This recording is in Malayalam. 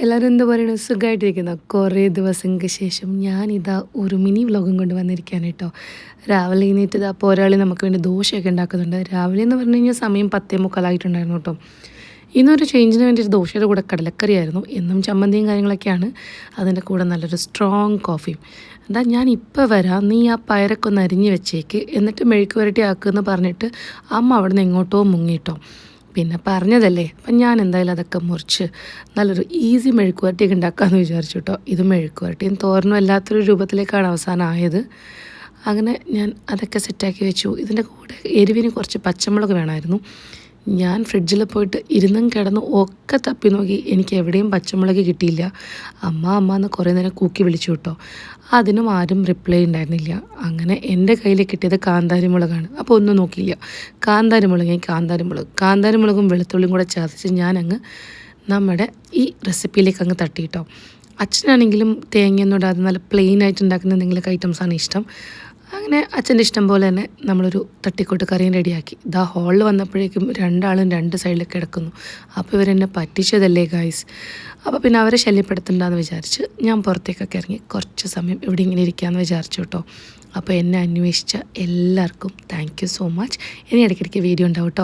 എല്ലാവരും എന്താ പറയുന്നത്, സുഖമായിട്ടിരിക്കുന്ന കുറേ ദിവസങ്ങൾക്ക് ശേഷം ഞാനിതാ ഒരു മിനി വ്ലോഗും കൊണ്ട് വന്നിരിക്കുകയാണ് കേട്ടോ. രാവിലെ എണീറ്റ് ഇതാ അപ്പോൾ ഒരാൾ നമുക്ക് വേണ്ടി ദോശയൊക്കെ ഉണ്ടാക്കുന്നുണ്ട്. രാവിലെ എന്ന് പറഞ്ഞു കഴിഞ്ഞാൽ സമയം 10:45 കേട്ടോ. ഇന്നൊരു ചേഞ്ചിന് വേണ്ടിയിട്ട് ദോശയുടെ കൂടെ കടലക്കറിയായിരുന്നു. എന്നും ചമ്മന്തിയും കാര്യങ്ങളൊക്കെയാണ്. അതിൻ്റെ കൂടെ നല്ലൊരു സ്ട്രോങ് കോഫിയും. എന്താ ഞാൻ ഇപ്പോൾ വരാം, നീ ആ പയറൊക്കെ ഒന്ന് അരിഞ്ഞ് വെച്ചേക്ക്, എന്നിട്ട് മെഴുക്ക് പുരട്ടി ആക്കുമെന്ന് പറഞ്ഞിട്ട് അമ്മ അവിടെ നിന്ന് എങ്ങോട്ടോ മുങ്ങിട്ടോ. പിന്നെ പറഞ്ഞതല്ലേ, അപ്പം ഞാൻ എന്തായാലും അതൊക്കെ മുറിച്ച് നല്ലൊരു ഈസി മെഴുക്ക് പുരട്ടിയൊക്കെ ഉണ്ടാക്കാമെന്ന് വിചാരിച്ചു കേട്ടോ. ഇത് മെഴുക്ക് പുരട്ടിയും തോരനും അല്ലാത്തൊരു രൂപത്തിലേക്കാണ് അവസാനം ആയത്. അങ്ങനെ ഞാൻ അതൊക്കെ സെറ്റാക്കി വെച്ചു. ഇതിൻ്റെ കൂടെ എരിവിന് കുറച്ച് പച്ചമുളക് വേണമായിരുന്നു. ഞാൻ ഫ്രിഡ്ജിൽ പോയിട്ട് ഇരുന്നും കിടന്നും ഒക്കെ തപ്പി നോക്കി, എനിക്ക് എവിടെയും പച്ചമുളക് കിട്ടിയില്ല. അമ്മ എന്ന് കുറേ നേരം കൂക്കി വിളിച്ചു കേട്ടോ. അതിനും ആരും റിപ്ലൈ ഉണ്ടായിരുന്നില്ല. അങ്ങനെ എൻ്റെ കയ്യിൽ കിട്ടിയത് കാന്താരി മുളകാണ്. അപ്പോൾ ഒന്നും നോക്കിയില്ല, കാന്താരി മുളകും വെളുത്തുള്ളിയും കൂടെ ചതച്ച് ഞാനങ്ങ് നമ്മുടെ ഈ റെസിപ്പിയിലേക്ക് അങ്ങ് തട്ടിയിട്ടോ. അച്ഛനാണെങ്കിലും തേങ്ങയൊന്നും ഇടാതെ നല്ല പ്ലെയിൻ ആയിട്ട് ഉണ്ടാക്കുന്ന എന്തെങ്കിലുമൊക്കെ ഐറ്റംസാണ് ഇഷ്ടം. അങ്ങനെ അച്ഛൻ്റെ ഇഷ്ടം പോലെ തന്നെ നമ്മളൊരു തട്ടിക്കൂട്ട് കറിയും റെഡിയാക്കി. ഇതാ ഹോളിൽ വന്നപ്പോഴേക്കും രണ്ടാളും രണ്ട് സൈഡിൽ കിടക്കുന്നു. അപ്പോൾ ഇവരെന്നെ പറ്റിച്ചതല്ലേ ഗായ്സ്. അപ്പോൾ പിന്നെ അവരെ ശല്യപ്പെടുത്തണ്ടെന്ന് വിചാരിച്ച് ഞാൻ പുറത്തേക്കൊക്കെ ഇറങ്ങി കുറച്ച് സമയം ഇവിടെ ഇങ്ങനെ ഇരിക്കാമെന്ന് വിചാരിച്ചു കേട്ടോ. അപ്പോൾ എന്നെ അന്വേഷിച്ച എല്ലാവർക്കും താങ്ക് യു സോ മച്ച്. ഇനി ഇടയ്ക്കിടയ്ക്ക് വീഡിയോ ഉണ്ടാവും കേട്ടോ.